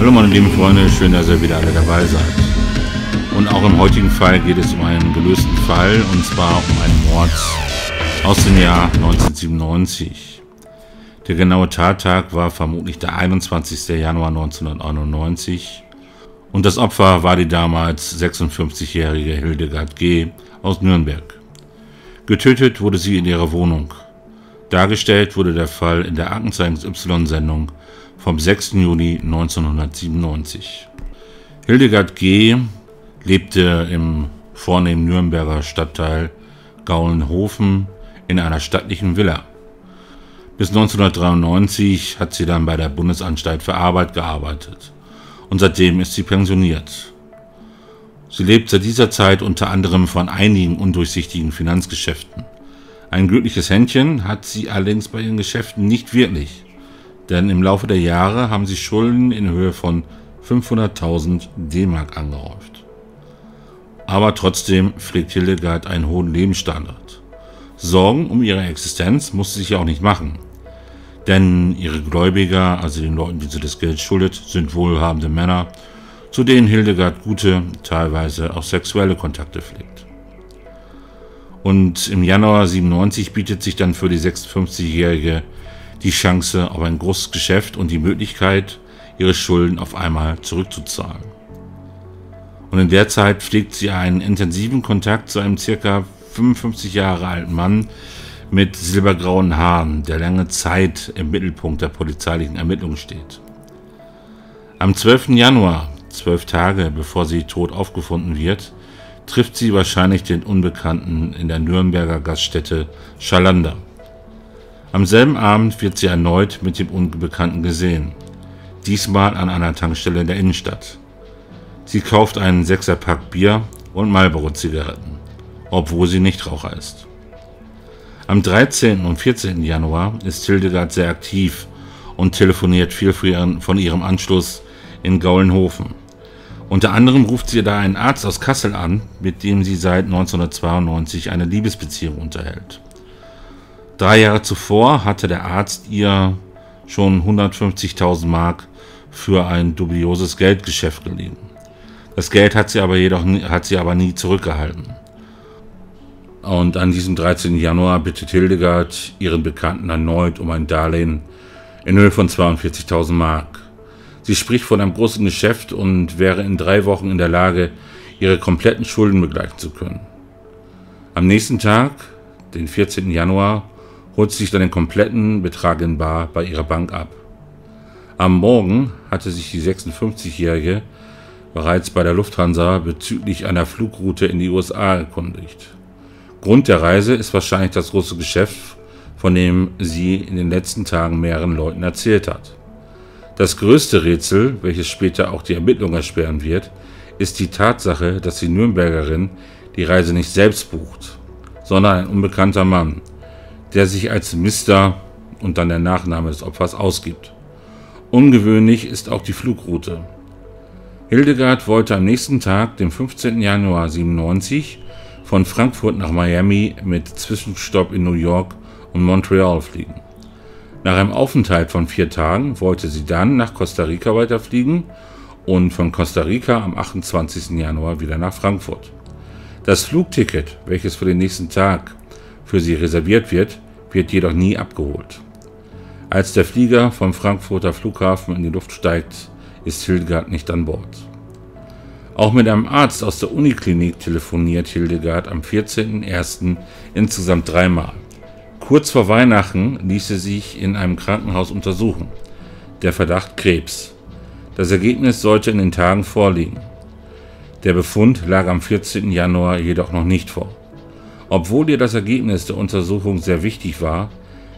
Hallo meine lieben Freunde, schön, dass ihr wieder alle dabei seid. Und auch im heutigen Fall geht es um einen gelösten Fall, und zwar um einen Mord aus dem Jahr 1997. Der genaue Tattag war vermutlich der 21. Januar 1991 und das Opfer war die damals 56-jährige Hildegard G. aus Nürnberg. Getötet wurde sie in ihrer Wohnung. Dargestellt wurde der Fall in der Aktenzeichen XY-Sendung vom 6. Juli 1997. Hildegard G. lebte im vornehmen Nürnberger Stadtteil Gaulenhofen in einer stattlichen Villa. Bis 1993 hat sie dann bei der Bundesanstalt für Arbeit gearbeitet und seitdem ist sie pensioniert. Sie lebt seit dieser Zeit unter anderem von einigen undurchsichtigen Finanzgeschäften. Ein glückliches Händchen hat sie allerdings bei ihren Geschäften nicht wirklich, denn im Laufe der Jahre haben sie Schulden in Höhe von 500.000 D-Mark angehäuft. Aber trotzdem pflegt Hildegard einen hohen Lebensstandard. Sorgen um ihre Existenz muss sie sich auch nicht machen, denn ihre Gläubiger, also den Leuten, die sie das Geld schuldet, sind wohlhabende Männer, zu denen Hildegard gute, teilweise auch sexuelle Kontakte pflegt. Und im Januar 97 bietet sich dann für die 56-Jährige die Chance auf ein großes Geschäft und die Möglichkeit, ihre Schulden auf einmal zurückzuzahlen. Und in der Zeit pflegt sie einen intensiven Kontakt zu einem ca. 55 Jahre alten Mann mit silbergrauen Haaren, der lange Zeit im Mittelpunkt der polizeilichen Ermittlungen steht. Am 12. Januar, 12 Tage bevor sie tot aufgefunden wird, trifft sie wahrscheinlich den Unbekannten in der Nürnberger Gaststätte Schalander. Am selben Abend wird sie erneut mit dem Unbekannten gesehen, diesmal an einer Tankstelle in der Innenstadt. Sie kauft einen 6er-Pack Bier und Marlboro-Zigaretten, obwohl sie Nichtraucher ist. Am 13. und 14. Januar ist Hildegard sehr aktiv und telefoniert viel von ihrem Anschluss in Gaulenhofen. Unter anderem ruft sie da einen Arzt aus Kassel an, mit dem sie seit 1992 eine Liebesbeziehung unterhält. 3 Jahre zuvor hatte der Arzt ihr schon 150.000 Mark für ein dubioses Geldgeschäft geliehen. Das Geld hat sie aber nie zurückgehalten. Und an diesem 13. Januar bittet Hildegard ihren Bekannten erneut um ein Darlehen in Höhe von 42.000 Mark. Sie spricht von einem großen Geschäft und wäre in 3 Wochen in der Lage, ihre kompletten Schulden begleichen zu können. Am nächsten Tag, den 14. Januar, holt sie sich dann den kompletten Betrag in bar bei ihrer Bank ab. Am Morgen hatte sich die 56-Jährige bereits bei der Lufthansa bezüglich einer Flugroute in die USA erkundigt. Grund der Reise ist wahrscheinlich das große Geschäft, von dem sie in den letzten Tagen mehreren Leuten erzählt hat. Das größte Rätsel, welches später auch die Ermittlung erschweren wird, ist die Tatsache, dass die Nürnbergerin die Reise nicht selbst bucht, sondern ein unbekannter Mann, der sich als Mister und dann der Nachname des Opfers ausgibt. Ungewöhnlich ist auch die Flugroute. Hildegard wollte am nächsten Tag, dem 15. Januar 1997, von Frankfurt nach Miami mit Zwischenstopp in New York und Montreal fliegen. Nach einem Aufenthalt von 4 Tagen wollte sie dann nach Costa Rica weiterfliegen und von Costa Rica am 28. Januar wieder nach Frankfurt. Das Flugticket, welches für den nächsten Tag für sie reserviert wird, wird jedoch nie abgeholt. Als der Flieger vom Frankfurter Flughafen in die Luft steigt, ist Hildegard nicht an Bord. Auch mit einem Arzt aus der Uniklinik telefoniert Hildegard am 14.01. insgesamt 3 Mal. Kurz vor Weihnachten ließ sie sich in einem Krankenhaus untersuchen. Der Verdacht Krebs. Das Ergebnis sollte in den Tagen vorliegen. Der Befund lag am 14. Januar jedoch noch nicht vor. Obwohl ihr das Ergebnis der Untersuchung sehr wichtig war,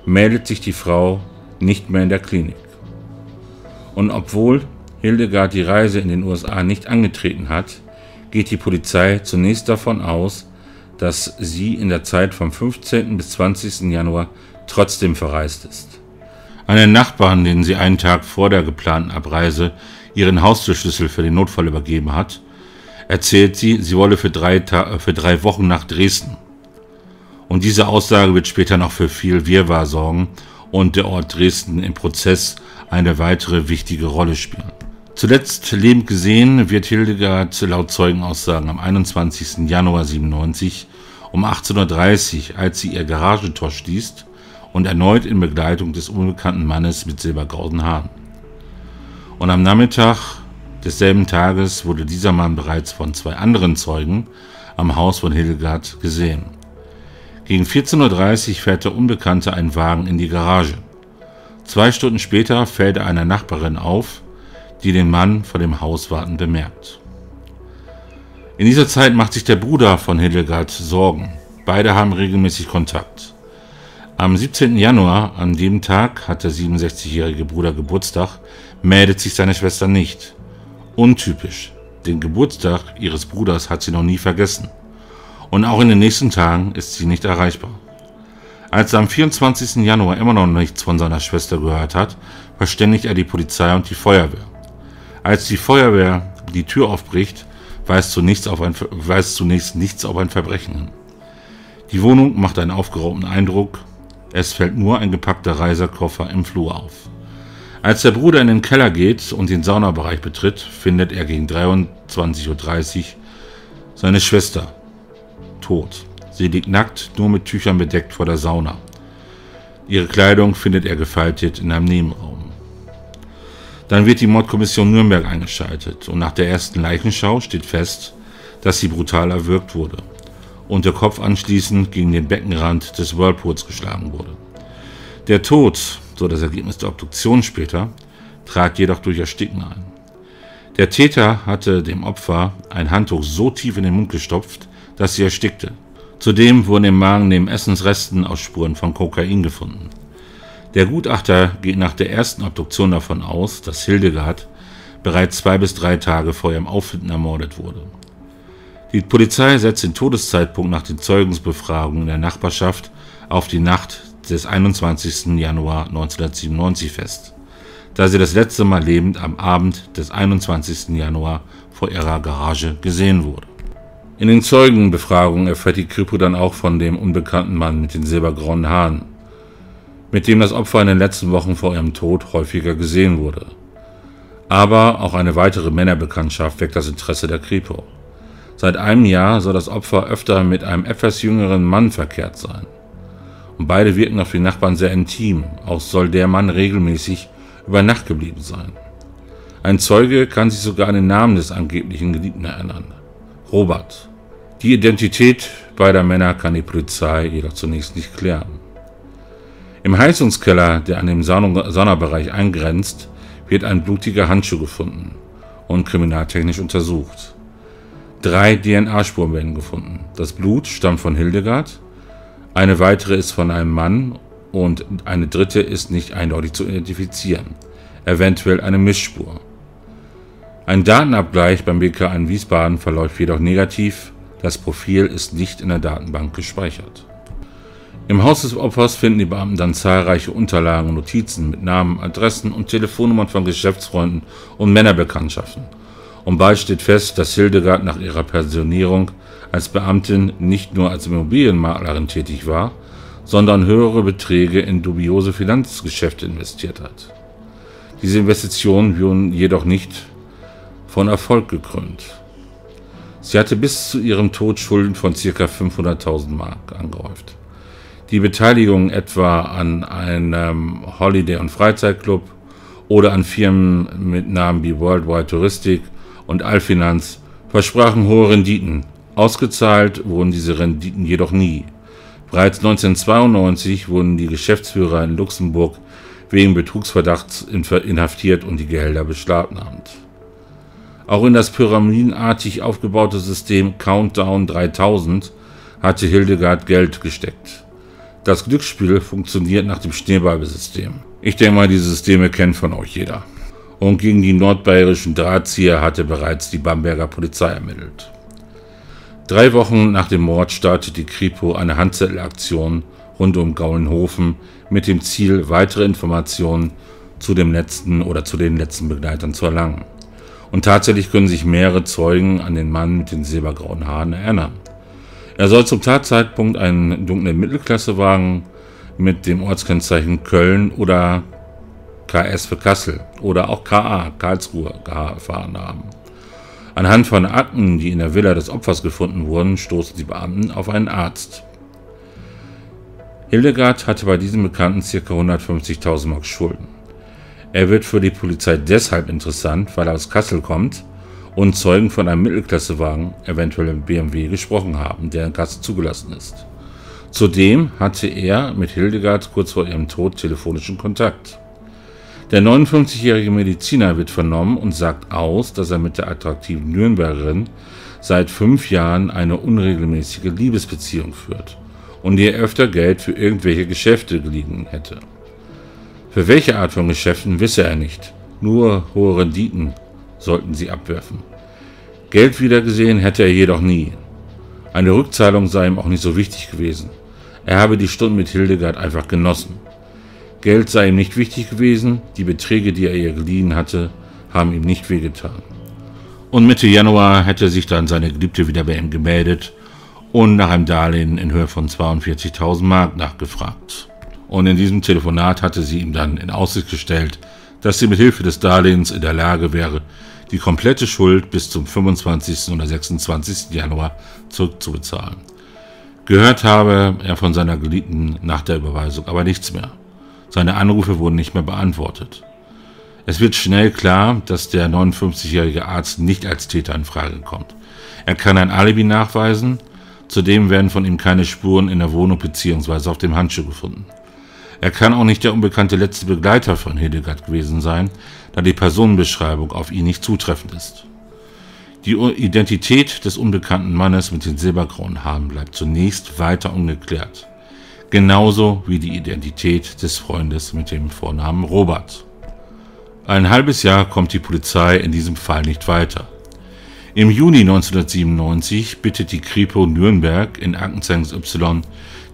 meldet sich die Frau nicht mehr in der Klinik. Und obwohl Hildegard die Reise in den USA nicht angetreten hat, geht die Polizei zunächst davon aus, dass sie in der Zeit vom 15. bis 20. Januar trotzdem verreist ist. Einen Nachbarn, den sie einen Tag vor der geplanten Abreise ihren Haustürschlüssel für den Notfall übergeben hat, erzählt sie, sie wolle für 3 Wochen nach Dresden. Und diese Aussage wird später noch für viel Wirrwarr sorgen und der Ort Dresden im Prozess eine weitere wichtige Rolle spielen. Zuletzt lebend gesehen wird Hildegard laut Zeugenaussagen am 21. Januar 97 um 18:30 Uhr, als sie ihr Garagentor schließt und erneut in Begleitung des unbekannten Mannes mit silbergrauen Haaren. Und am Nachmittag desselben Tages wurde dieser Mann bereits von 2 anderen Zeugen am Haus von Hildegard gesehen. Gegen 14:30 Uhr fährt der Unbekannte einen Wagen in die Garage. 2 Stunden später fällt er einer Nachbarin auf, die den Mann vor dem Haus warten bemerkt. In dieser Zeit macht sich der Bruder von Hildegard Sorgen. Beide haben regelmäßig Kontakt. Am 17. Januar, an dem Tag, hat der 67-jährige Bruder Geburtstag, meldet sich seine Schwester nicht. Untypisch, den Geburtstag ihres Bruders hat sie noch nie vergessen. Und auch in den nächsten Tagen ist sie nicht erreichbar. Als er am 24. Januar immer noch nichts von seiner Schwester gehört hat, verständigt er die Polizei und die Feuerwehr. Als die Feuerwehr die Tür aufbricht, weist zunächst nichts auf ein Verbrechen hin. Die Wohnung macht einen aufgeraubten Eindruck, es fällt nur ein gepackter Reisekoffer im Flur auf. Als der Bruder in den Keller geht und den Saunabereich betritt, findet er gegen 23:30 Uhr seine Schwester tot. Sie liegt nackt, nur mit Tüchern bedeckt vor der Sauna. Ihre Kleidung findet er gefaltet in einem Nebenraum. Dann wird die Mordkommission Nürnberg eingeschaltet und nach der ersten Leichenschau steht fest, dass sie brutal erwürgt wurde und der Kopf anschließend gegen den Beckenrand des Whirlpools geschlagen wurde. Der Tod, so das Ergebnis der Obduktion später, trat jedoch durch Ersticken ein. Der Täter hatte dem Opfer ein Handtuch so tief in den Mund gestopft, dass sie erstickte. Zudem wurden im Magen neben Essensresten auch Spuren von Kokain gefunden. Der Gutachter geht nach der ersten Obduktion davon aus, dass Hildegard bereits 2 bis 3 Tage vor ihrem Auffinden ermordet wurde. Die Polizei setzt den Todeszeitpunkt nach den Zeugensbefragungen in der Nachbarschaft auf die Nacht des 21. Januar 1997 fest, da sie das letzte Mal lebend am Abend des 21. Januar vor ihrer Garage gesehen wurde. In den Zeugenbefragungen erfährt die Kripo dann auch von dem unbekannten Mann mit den silbergrauen Haaren, mit dem das Opfer in den letzten Wochen vor ihrem Tod häufiger gesehen wurde. Aber auch eine weitere Männerbekanntschaft weckt das Interesse der Kripo. Seit einem Jahr soll das Opfer öfter mit einem etwas jüngeren Mann verkehrt sein. Und beide wirken auf die Nachbarn sehr intim, auch soll der Mann regelmäßig über Nacht geblieben sein. Ein Zeuge kann sich sogar an den Namen des angeblichen Geliebten erinnern: Robert. Die Identität beider Männer kann die Polizei jedoch zunächst nicht klären. Im Heizungskeller, der an den Saunabereich eingrenzt, wird ein blutiger Handschuh gefunden und kriminaltechnisch untersucht. 3 DNA-Spuren werden gefunden. Das Blut stammt von Hildegard, eine weitere ist von einem Mann und eine dritte ist nicht eindeutig zu identifizieren, eventuell eine Mischspur. Ein Datenabgleich beim BKA in Wiesbaden verläuft jedoch negativ, das Profil ist nicht in der Datenbank gespeichert. Im Haus des Opfers finden die Beamten dann zahlreiche Unterlagen und Notizen mit Namen, Adressen und Telefonnummern von Geschäftsfreunden und Männerbekanntschaften. Und bald steht fest, dass Hildegard nach ihrer Pensionierung als Beamtin nicht nur als Immobilienmaklerin tätig war, sondern höhere Beträge in dubiose Finanzgeschäfte investiert hat. Diese Investitionen wurden jedoch nicht von Erfolg gekrönt. Sie hatte bis zu ihrem Tod Schulden von ca. 500.000 Mark angehäuft. Die Beteiligung etwa an einem Holiday- und Freizeitclub oder an Firmen mit Namen wie Worldwide Touristik und Alfinanz versprachen hohe Renditen. Ausgezahlt wurden diese Renditen jedoch nie. Bereits 1992 wurden die Geschäftsführer in Luxemburg wegen Betrugsverdachts inhaftiert und die Gehälter beschlagnahmt. Auch in das pyramidenartig aufgebaute System Countdown 3000 hatte Hildegard Geld gesteckt. Das Glücksspiel funktioniert nach dem Schneeballsystem. Ich denke mal, diese Systeme kennt von euch jeder. Und gegen die nordbayerischen Drahtzieher hatte bereits die Bamberger Polizei ermittelt. 3 Wochen nach dem Mord startet die Kripo eine Handzettelaktion rund um Gaulenhofen mit dem Ziel, weitere Informationen zu den letzten Begleitern zu erlangen. Und tatsächlich können sich mehrere Zeugen an den Mann mit den silbergrauen Haaren erinnern. Er soll zum Tatzeitpunkt einen dunklen Mittelklassewagen mit dem Ortskennzeichen Köln oder KS für Kassel oder auch KA, Karlsruhe, erfahren haben. Anhand von Akten, die in der Villa des Opfers gefunden wurden, stoßen die Beamten auf einen Arzt. Hildegard hatte bei diesem Bekannten ca. 150.000 Mark Schulden. Er wird für die Polizei deshalb interessant, weil er aus Kassel kommt und Zeugen von einem Mittelklassewagen, eventuell im BMW, gesprochen haben, der in Kassel zugelassen ist. Zudem hatte er mit Hildegard kurz vor ihrem Tod telefonischen Kontakt. Der 59-jährige Mediziner wird vernommen und sagt aus, dass er mit der attraktiven Nürnbergerin seit 5 Jahren eine unregelmäßige Liebesbeziehung führt und ihr öfter Geld für irgendwelche Geschäfte geliehen hätte. Für welche Art von Geschäften wisse er nicht, nur hohe Renditen sollten sie abwerfen. Geld wiedergesehen hätte er jedoch nie. Eine Rückzahlung sei ihm auch nicht so wichtig gewesen. Er habe die Stunden mit Hildegard einfach genossen. Geld sei ihm nicht wichtig gewesen, die Beträge, die er ihr geliehen hatte, haben ihm nicht wehgetan. Und Mitte Januar hätte sich dann seine Geliebte wieder bei ihm gemeldet und nach einem Darlehen in Höhe von 42.000 Mark nachgefragt. Und in diesem Telefonat hatte sie ihm dann in Aussicht gestellt, dass sie mit Hilfe des Darlehens in der Lage wäre, die komplette Schuld bis zum 25. oder 26. Januar zurückzubezahlen. Gehört habe er von seiner Geliebten nach der Überweisung aber nichts mehr. Seine Anrufe wurden nicht mehr beantwortet. Es wird schnell klar, dass der 59-jährige Arzt nicht als Täter in Frage kommt. Er kann ein Alibi nachweisen, zudem werden von ihm keine Spuren in der Wohnung bzw. auf dem Handschuh gefunden. Er kann auch nicht der unbekannte letzte Begleiter von Hildegard gewesen sein, da die Personenbeschreibung auf ihn nicht zutreffend ist. Die Identität des unbekannten Mannes mit den silbergrauen Haaren bleibt zunächst weiter ungeklärt. Genauso wie die Identität des Freundes mit dem Vornamen Robert. Ein halbes Jahr kommt die Polizei in diesem Fall nicht weiter. Im Juni 1997 bittet die Kripo Nürnberg in Aktenzeichen Y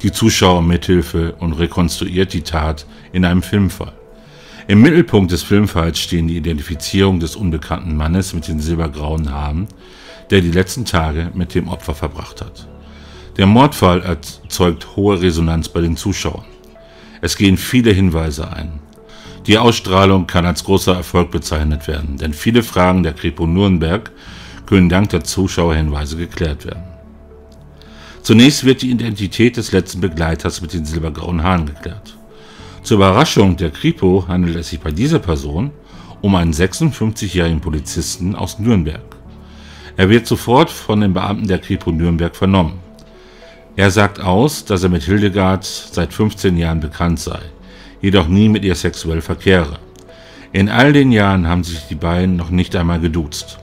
die Zuschauer um Mithilfe und rekonstruiert die Tat in einem Filmfall. Im Mittelpunkt des Filmfalls stehen die Identifizierung des unbekannten Mannes mit den silbergrauen Haaren, der die letzten Tage mit dem Opfer verbracht hat. Der Mordfall erzeugt hohe Resonanz bei den Zuschauern. Es gehen viele Hinweise ein. Die Ausstrahlung kann als großer Erfolg bezeichnet werden, denn viele Fragen der Kripo Nürnberg können dank der Zuschauerhinweise geklärt werden. Zunächst wird die Identität des letzten Begleiters mit den silbergrauen Haaren geklärt. Zur Überraschung der Kripo handelt es sich bei dieser Person um einen 56-jährigen Polizisten aus Nürnberg. Er wird sofort von den Beamten der Kripo Nürnberg vernommen. Er sagt aus, dass er mit Hildegard seit 15 Jahren bekannt sei, jedoch nie mit ihr sexuell verkehre. In all den Jahren haben sich die beiden noch nicht einmal geduzt.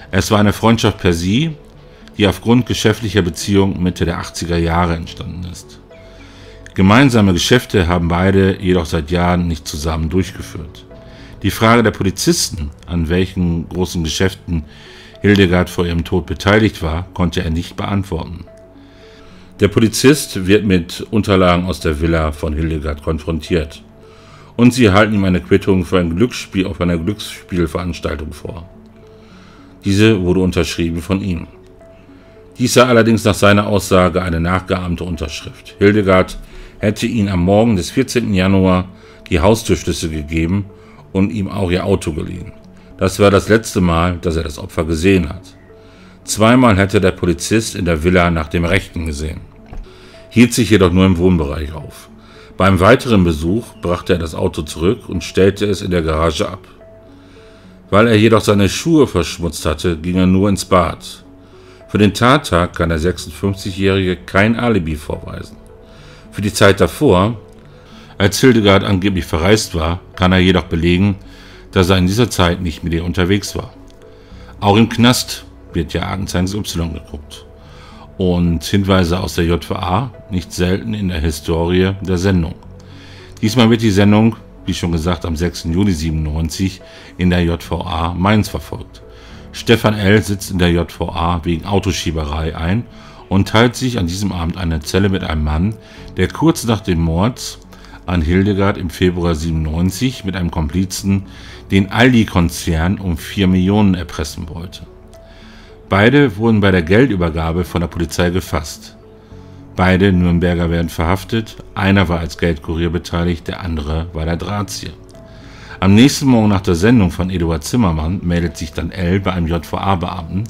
Es war eine Freundschaft per sie, die aufgrund geschäftlicher Beziehungen Mitte der 80er Jahre entstanden ist. Gemeinsame Geschäfte haben beide jedoch seit Jahren nicht zusammen durchgeführt. Die Frage der Polizisten, an welchen großen Geschäften Hildegard vor ihrem Tod beteiligt war, konnte er nicht beantworten. Der Polizist wird mit Unterlagen aus der Villa von Hildegard konfrontiert und sie halten ihm eine Quittung für ein Glücksspiel auf einer Glücksspielveranstaltung vor. Diese wurde unterschrieben von ihm. Dies sei allerdings nach seiner Aussage eine nachgeahmte Unterschrift. Hildegard hätte ihm am Morgen des 14. Januar die Haustürschlüssel gegeben und ihm auch ihr Auto geliehen. Das war das letzte Mal, dass er das Opfer gesehen hat. Zweimal hätte der Polizist in der Villa nach dem Rechten gesehen, hielt sich jedoch nur im Wohnbereich auf. Beim weiteren Besuch brachte er das Auto zurück und stellte es in der Garage ab. Weil er jedoch seine Schuhe verschmutzt hatte, ging er nur ins Bad. Für den Tattag kann der 56-Jährige kein Alibi vorweisen. Für die Zeit davor, als Hildegard angeblich verreist war, kann er jedoch belegen, dass er in dieser Zeit nicht mit ihr unterwegs war. Auch im Knast wird ja Aktenzeichen Y geguckt und Hinweise aus der JVA nicht selten in der Historie der Sendung. Diesmal wird die Sendung, wie schon gesagt, am 6. Juli 1997 in der JVA Mainz verfolgt. Stefan L. sitzt in der JVA wegen Autoschieberei ein und teilt sich an diesem Abend eine Zelle mit einem Mann, der kurz nach dem Mord an Hildegard im Februar 1997 mit einem Komplizen den Aldi-Konzern um 4 Millionen erpressen wollte. Beide wurden bei der Geldübergabe von der Polizei gefasst. Beide Nürnberger werden verhaftet, einer war als Geldkurier beteiligt, der andere war der Drahtzieher. Am nächsten Morgen nach der Sendung von Eduard Zimmermann meldet sich dann L. bei einem JVA-Beamten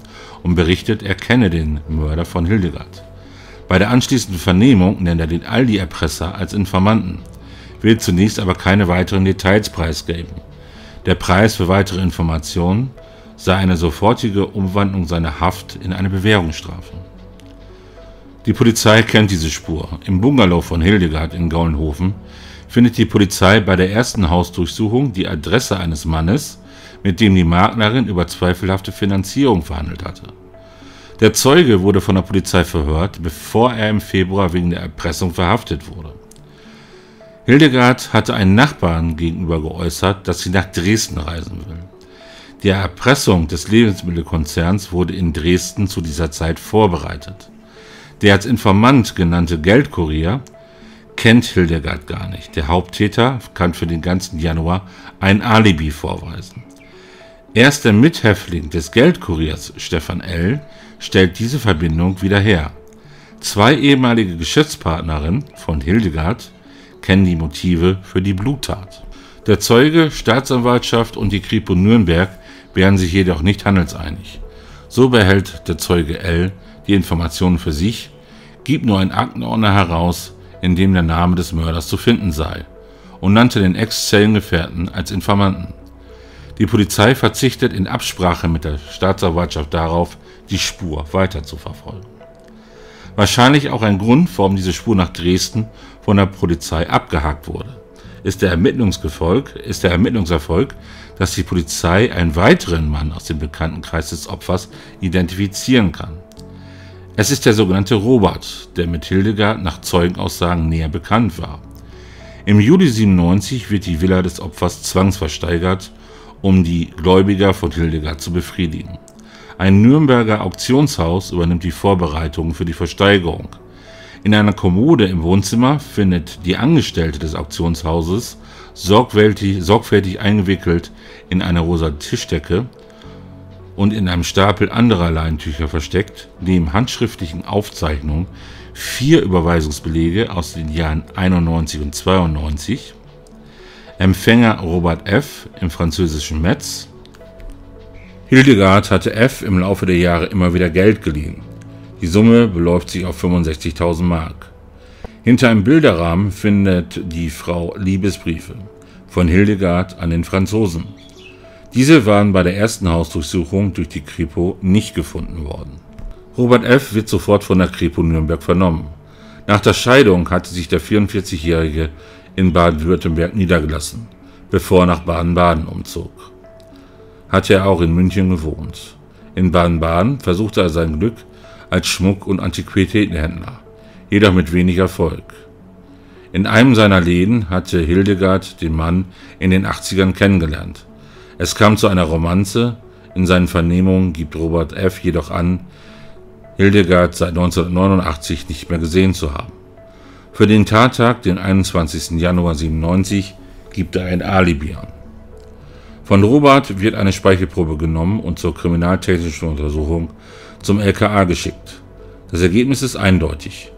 und berichtet, er kenne den Mörder von Hildegard. Bei der anschließenden Vernehmung nennt er den Aldi-Erpresser als Informanten, will zunächst aber keine weiteren Details preisgeben. Der Preis für weitere Informationen sei eine sofortige Umwandlung seiner Haft in eine Bewährungsstrafe. Die Polizei kennt diese Spur. Im Bungalow von Hildegard in Gaulnhofen findet die Polizei bei der ersten Hausdurchsuchung die Adresse eines Mannes, mit dem die Maklerin über zweifelhafte Finanzierung verhandelt hatte. Der Zeuge wurde von der Polizei verhört, bevor er im Februar wegen der Erpressung verhaftet wurde. Hildegard hatte einen Nachbarn gegenüber geäußert, dass sie nach Dresden reisen will. Die Erpressung des Lebensmittelkonzerns wurde in Dresden zu dieser Zeit vorbereitet. Der als Informant genannte Geldkurier kennt Hildegard gar nicht. Der Haupttäter kann für den ganzen Januar ein Alibi vorweisen. Erst der Mithäftling des Geldkuriers, Stefan L., stellt diese Verbindung wieder her. Zwei ehemalige Geschäftspartnerinnen von Hildegard kennen die Motive für die Bluttat. Der Zeuge, Staatsanwaltschaft und die Kripo Nürnberg wären sich jedoch nicht handelseinig. So behält der Zeuge L. die Informationen für sich, gibt nur einen Aktenordner heraus, in dem der Name des Mörders zu finden sei, und nannte den Ex-Zellengefährten als Informanten. Die Polizei verzichtet in Absprache mit der Staatsanwaltschaft darauf, die Spur weiter zu verfolgen. Wahrscheinlich auch ein Grund, warum diese Spur nach Dresden von der Polizei abgehakt wurde, ist der Ermittlungserfolg, dass die Polizei einen weiteren Mann aus dem Bekanntenkreis des Opfers identifizieren kann. Es ist der sogenannte Robert, der mit Hildegard nach Zeugenaussagen näher bekannt war. Im Juli 97 wird die Villa des Opfers zwangsversteigert, um die Gläubiger von Hildegard zu befriedigen. Ein Nürnberger Auktionshaus übernimmt die Vorbereitungen für die Versteigerung. In einer Kommode im Wohnzimmer findet die Angestellte des Auktionshauses, sorgfältig eingewickelt in eine rosa Tischdecke und in einem Stapel anderer Leintücher versteckt, neben handschriftlichen Aufzeichnungen 4 Überweisungsbelege aus den Jahren 91 und 92, Empfänger Robert F. im französischen Metz. Hildegard hatte F. im Laufe der Jahre immer wieder Geld geliehen. Die Summe beläuft sich auf 65.000 Mark. Hinter einem Bilderrahmen findet die Frau Liebesbriefe von Hildegard an den Franzosen. Diese waren bei der ersten Hausdurchsuchung durch die Kripo nicht gefunden worden. Robert F. wird sofort von der Kripo Nürnberg vernommen. Nach der Scheidung hatte sich der 44-Jährige in Baden-Württemberg niedergelassen, bevor er nach Baden-Baden umzog. Hatte er auch in München gewohnt. In Baden-Baden versuchte er sein Glück als Schmuck- und Antiquitätenhändler, jedoch mit wenig Erfolg. In einem seiner Läden hatte Hildegard den Mann in den 80ern kennengelernt. Es kam zu einer Romanze. In seinen Vernehmungen gibt Robert F. jedoch an, Hildegard seit 1989 nicht mehr gesehen zu haben. Für den Tattag, den 21. Januar 97, gibt er ein Alibi an. Von Robert wird eine Speichelprobe genommen und zur kriminaltechnischen Untersuchung zum LKA geschickt. Das Ergebnis ist eindeutig.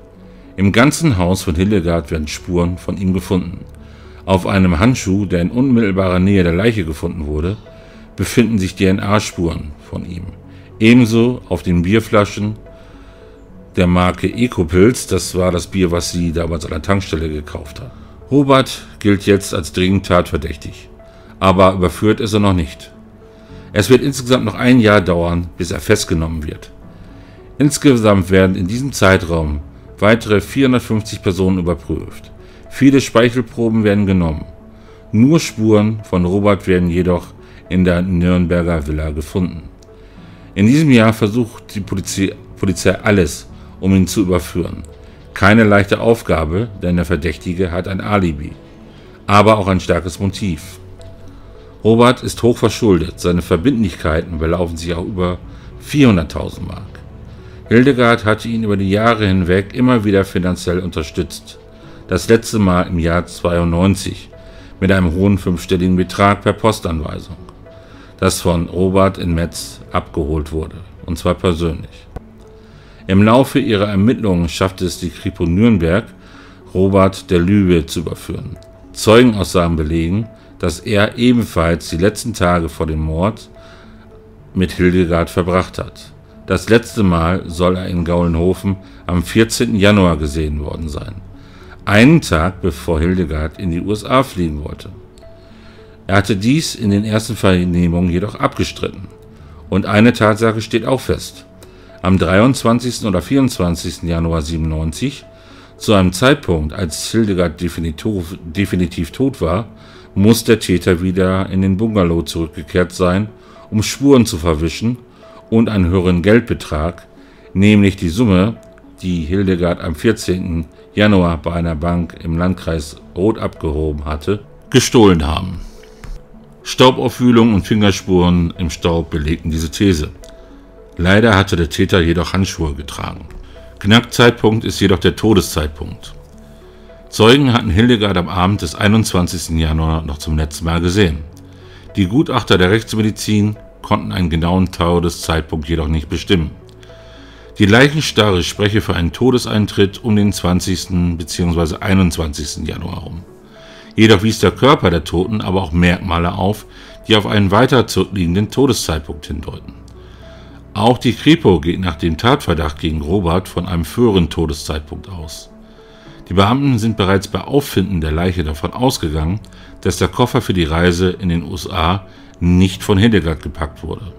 Im ganzen Haus von Hildegard werden Spuren von ihm gefunden. Auf einem Handschuh, der in unmittelbarer Nähe der Leiche gefunden wurde, befinden sich DNA-Spuren von ihm. Ebenso auf den Bierflaschen der Marke Ecopilz, das war das Bier, was sie damals an der Tankstelle gekauft hat. Robert gilt jetzt als dringend tatverdächtig, aber überführt ist er noch nicht. Es wird insgesamt noch ein Jahr dauern, bis er festgenommen wird. Insgesamt werden in diesem Zeitraum weitere 450 Personen überprüft. Viele Speichelproben werden genommen. Nur Spuren von Robert werden jedoch in der Nürnberger Villa gefunden. In diesem Jahr versucht die Polizei alles, um ihn zu überführen. Keine leichte Aufgabe, denn der Verdächtige hat ein Alibi, aber auch ein starkes Motiv. Robert ist hoch verschuldet, seine Verbindlichkeiten belaufen sich auf über 400.000 Mark. Hildegard hatte ihn über die Jahre hinweg immer wieder finanziell unterstützt. Das letzte Mal im Jahr 92 mit einem hohen 5-stelligen Betrag per Postanweisung, das von Robert in Metz abgeholt wurde, und zwar persönlich. Im Laufe ihrer Ermittlungen schaffte es die Kripo Nürnberg, Robert der Lüge zu überführen. Zeugenaussagen belegen, dass er ebenfalls die letzten Tage vor dem Mord mit Hildegard verbracht hat. Das letzte Mal soll er in Gaulenhofen am 14. Januar gesehen worden sein, einen Tag bevor Hildegard in die USA fliegen wollte. Er hatte dies in den ersten Vernehmungen jedoch abgestritten. Und eine Tatsache steht auch fest. Am 23. oder 24. Januar 97, zu einem Zeitpunkt, als Hildegard definitiv tot war, muss der Täter wieder in den Bungalow zurückgekehrt sein, um Spuren zu verwischen und einen höheren Geldbetrag, nämlich die Summe, die Hildegard am 14. Januar bei einer Bank im Landkreis Roth abgehoben hatte, gestohlen haben. Staubaufwühlung und Fingerspuren im Staub belegten diese These. Leider hatte der Täter jedoch Handschuhe getragen. Knackzeitpunkt ist jedoch der Todeszeitpunkt. Zeugen hatten Hildegard am Abend des 21. Januar noch zum letzten Mal gesehen. Die Gutachter der Rechtsmedizin konnten einen genauen Todeszeitpunkt jedoch nicht bestimmen. Die Leichenstarre spreche für einen Todeseintritt um den 20. bzw. 21. Januar herum. Jedoch wies der Körper der Toten aber auch Merkmale auf, die auf einen weiter zurückliegenden Todeszeitpunkt hindeuten. Auch die Kripo geht nach dem Tatverdacht gegen Robert von einem früheren Todeszeitpunkt aus. Die Beamten sind bereits bei Auffinden der Leiche davon ausgegangen, dass der Koffer für die Reise in den USA nicht von Hildegard gepackt wurde.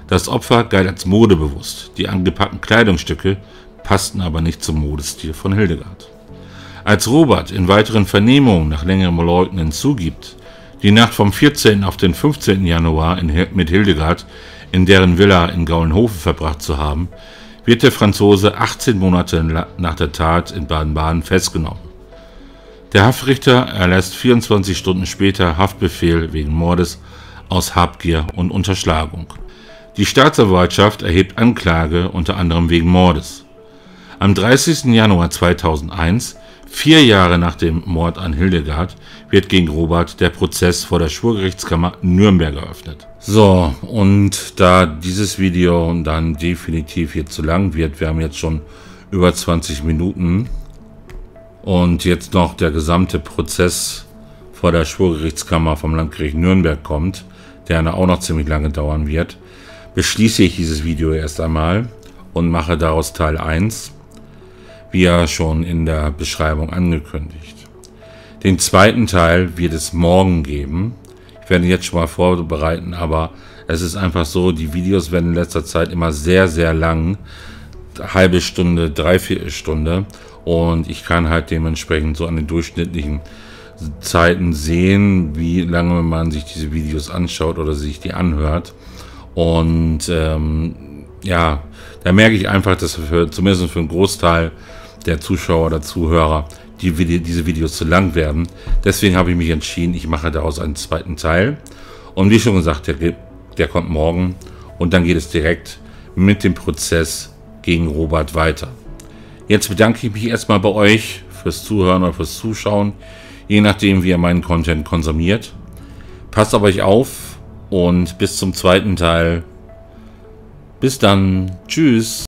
Das Opfer galt als modebewusst, die angepackten Kleidungsstücke passten aber nicht zum Modestil von Hildegard. Als Robert in weiteren Vernehmungen nach längerem Leugnen zugibt, die Nacht vom 14. auf den 15. Januar mit Hildegard in deren Villa in Gaulenhofen verbracht zu haben, wird der Franzose 18 Monate nach der Tat in Baden-Baden festgenommen. Der Haftrichter erlässt 24 Stunden später Haftbefehl wegen Mordes aus Habgier und Unterschlagung. Die Staatsanwaltschaft erhebt Anklage unter anderem wegen Mordes. Am 30. Januar 2001, 4 Jahre nach dem Mord an Hildegard, wird gegen Robert der Prozess vor der Schwurgerichtskammer Nürnberg eröffnet. So, und da dieses Video dann definitiv hier zu lang wird, wir haben jetzt schon über 20 Minuten und jetzt noch der gesamte Prozess vor der Schwurgerichtskammer vom Landgericht Nürnberg kommt, der dann auch noch ziemlich lange dauern wird, beschließe ich dieses Video erst einmal und mache daraus Teil 1, wie ja schon in der Beschreibung angekündigt. Den zweiten Teil wird es morgen geben. Ich werde jetzt schon mal vorbereiten, aber es ist einfach so, die Videos werden in letzter Zeit immer sehr, sehr lang. Halbe Stunde, 3/4 Stunde. Und ich kann halt dementsprechend so an den durchschnittlichen Zeiten sehen, wie lange man sich diese Videos anschaut oder sich die anhört. Und ja, da merke ich einfach, dass zumindest für einen Großteil der Zuschauer oder Zuhörer diese Videos zu lang werden. Deswegen habe ich mich entschieden, ich mache daraus einen zweiten Teil. Und wie schon gesagt, der kommt morgen und dann geht es direkt mit dem Prozess gegen Robert weiter. Jetzt bedanke ich mich erstmal bei euch fürs Zuhören oder fürs Zuschauen, je nachdem, wie ihr meinen Content konsumiert. Passt auf euch auf und bis zum zweiten Teil. Bis dann. Tschüss.